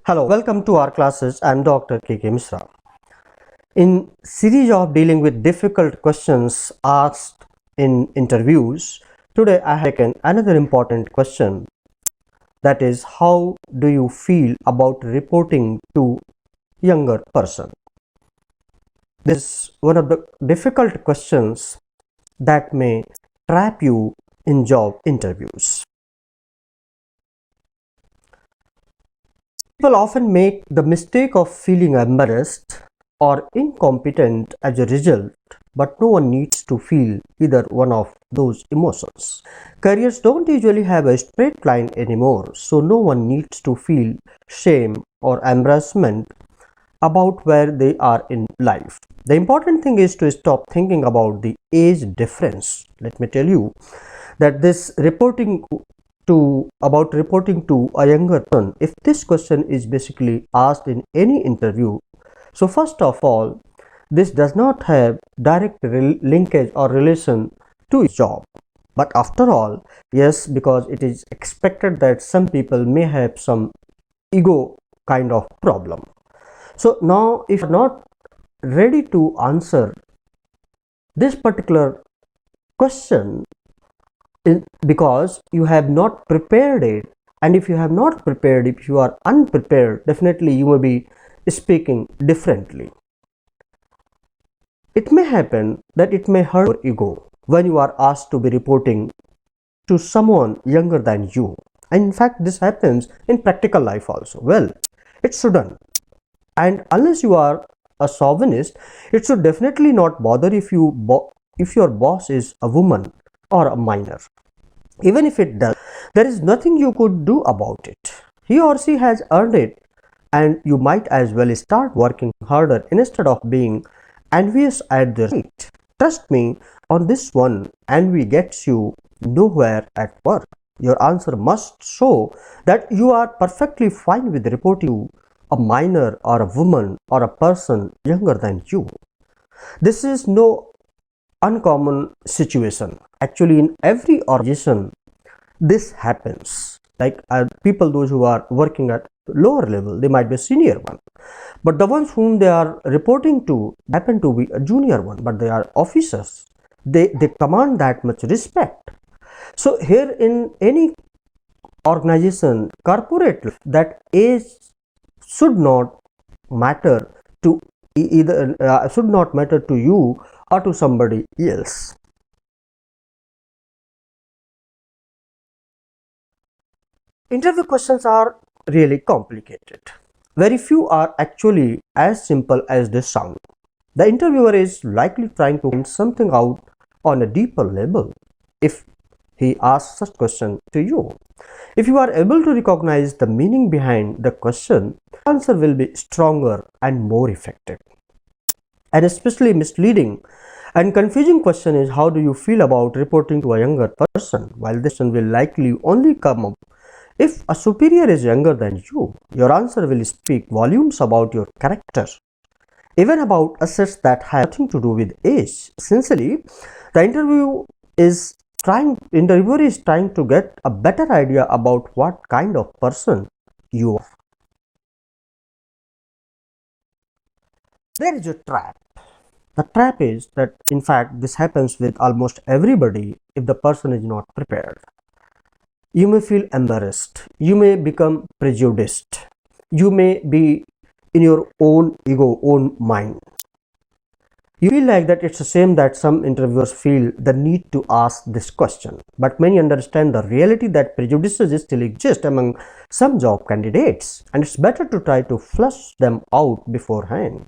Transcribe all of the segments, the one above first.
Hello, welcome to our classes. I am Dr. K.K. Misra. In series of dealing with difficult questions asked in interviews, today I have taken another important question, that is, how do you feel about reporting to younger person? This is one of the difficult questions that may trap you in job interviews. People often make the mistake of feeling embarrassed or incompetent as a result, but no one needs to feel either one of those emotions. Careers don't usually have a straight line anymore, so no one needs to feel shame or embarrassment about where they are in life. The important thing is to stop thinking about the age difference. Let me tell you that this reporting to a younger person, if this question is basically asked in any interview, so first of all, this does not have direct linkage or relation to his job. But after all, yes, because it is expected that some people may have some ego kind of problem. So now if you are not ready to answer this particular question, because you have not prepared it, and if you have not prepared, if you are unprepared, definitely you may be speaking differently. It may happen that it may hurt your ego when you are asked to be reporting to someone younger than you, and in fact this happens in practical life also. Well, it shouldn't, and unless you are a chauvinist, it should definitely not bother if your boss is a woman or a minor. Even if it does, there is nothing you could do about it. He or she has earned it, and you might as well start working harder instead of being envious at their rate. Trust me on this one, envy gets you nowhere at work. Your answer must show that you are perfectly fine with reporting to a minor or a woman or a person younger than you. This is no uncommon situation. Actually, in every organization, this happens. Like people, those who are working at lower level, they might be senior one, but the ones whom they are reporting to happen to be a junior one, but they are officers. They command that much respect. So here in any organization, corporate, that age should not matter to either should not matter to you or to somebody else. Interview questions are really complicated. Very few are actually as simple as they sound. The interviewer is likely trying to find something out on a deeper level if he asks such question to you. If you are able to recognize the meaning behind the question, the answer will be stronger and more effective. An especially misleading and confusing question is, how do you feel about reporting to a younger person? While this one will likely only come up if a superior is younger than you, your answer will speak volumes about your character, even about assets that have nothing to do with age. Essentially, the interviewer is trying to get a better idea about what kind of person you are. There is a trap. The trap is that, in fact, this happens with almost everybody if the person is not prepared. You may feel embarrassed, you may become prejudiced, you may be in your own ego, own mind. You feel like that it's a shame that some interviewers feel the need to ask this question, but many understand the reality that prejudices still exist among some job candidates, and it's better to try to flush them out beforehand.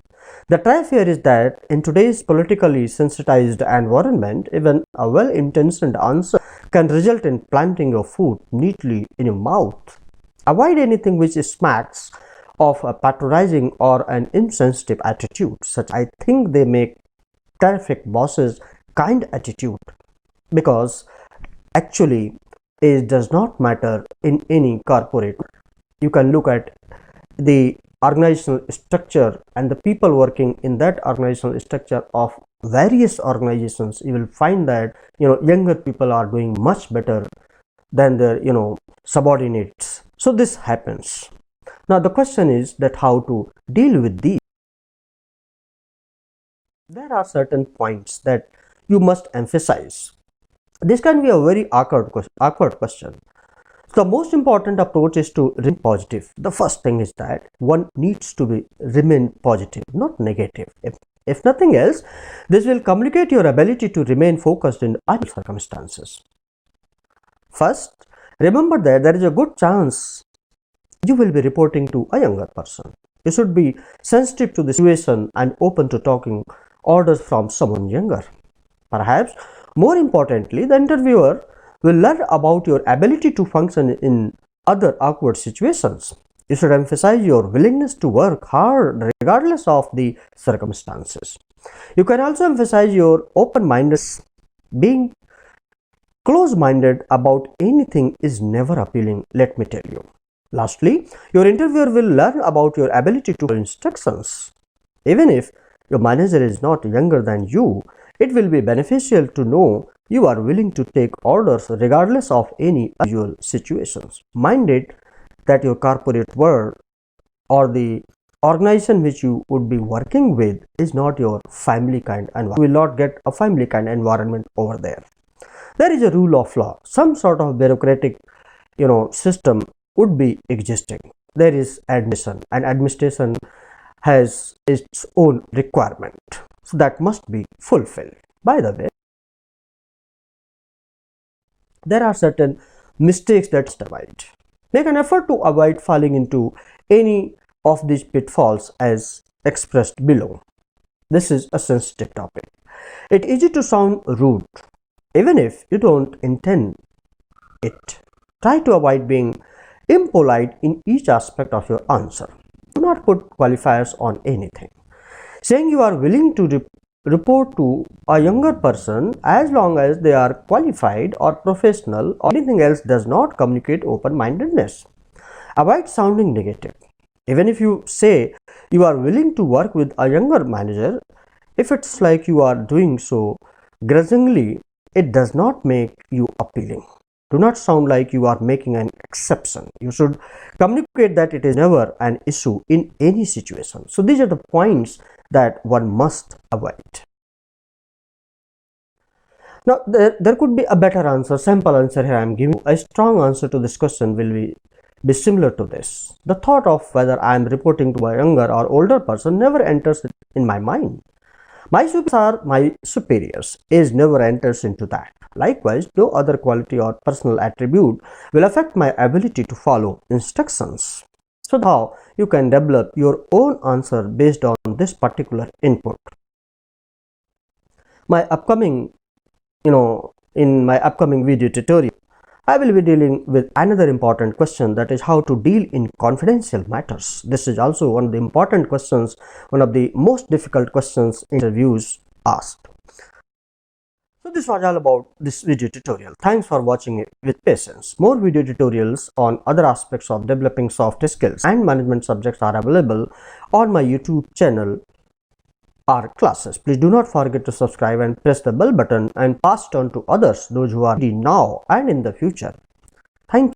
The trap here is that in today's politically sensitized environment, even a well-intentioned answer can result in planting your foot neatly in your mouth. Avoid anything which smacks of a patronizing or an insensitive attitude, such I think they make terrific bosses kind attitude, because actually age does not matter in any corporate. You can look at the organizational structure and the people working in that organizational structure of various organizations. You will find that younger people are doing much better than their subordinates. So this happens. Now the question is that how to deal with these. There are certain points that you must emphasize. This can be a very awkward question. The most important approach is to remain positive. The first thing is that one needs to remain positive, not negative. If nothing else, this will communicate your ability to remain focused in all circumstances. First, remember that there is a good chance you will be reporting to a younger person. You should be sensitive to the situation and open to taking orders from someone younger. Perhaps more importantly, the interviewer will learn about your ability to function in other awkward situations. You should emphasize your willingness to work hard regardless of the circumstances. You can also emphasize your open-mindedness. Being close-minded about anything is never appealing, let me tell you. Lastly, your interviewer will learn about your ability to follow instructions. Even if your manager is not younger than you, it will be beneficial to know you are willing to take orders regardless of any unusual situations. Mind it that your corporate world or the organization which you would be working with is not your family kind environment. You will not get a family kind environment over there. There is a rule of law. Some sort of bureaucratic system would be existing. There is administration, and administration has its own requirement, so that must be fulfilled. By the way, there are certain mistakes that must avoid. Make an effort to avoid falling into any of these pitfalls as expressed below. This is a sensitive topic. It's easy to sound rude even if you don't intend it. Try to avoid being impolite in each aspect of your answer. Do not put qualifiers on anything. Saying you are willing to report to a younger person as long as they are qualified or professional or anything else does not communicate open-mindedness. Avoid sounding negative. Even if you say you are willing to work with a younger manager, if it's like you are doing so grudgingly, it does not make you appealing. Do not sound like you are making an exception. You should communicate that it is never an issue in any situation. So these are the points that one must avoid. Now there could be a better answer, simple answer here I am giving. A strong answer to this question will be similar to this. The thought of whether I am reporting to a younger or older person never enters in my mind. My superiors are my superiors. Age never enters into that. Likewise, no other quality or personal attribute will affect my ability to follow instructions. So how you can develop your own answer based on this particular input. In my upcoming video tutorial, I will be dealing with another important question, that is how to deal in confidential matters. This is also one of the important questions, one of the most difficult questions interviews asked. So this was all about this video tutorial. Thanks for watching it with patience. More video tutorials on other aspects of developing soft skills and management subjects are available on my YouTube channel or classes. Please do not forget to subscribe and press the bell button and pass it on to others, those who are ready now and in the future. Thank you.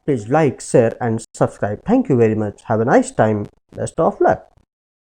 Please like, share and subscribe. Thank you very much. Have a nice time. Best of luck.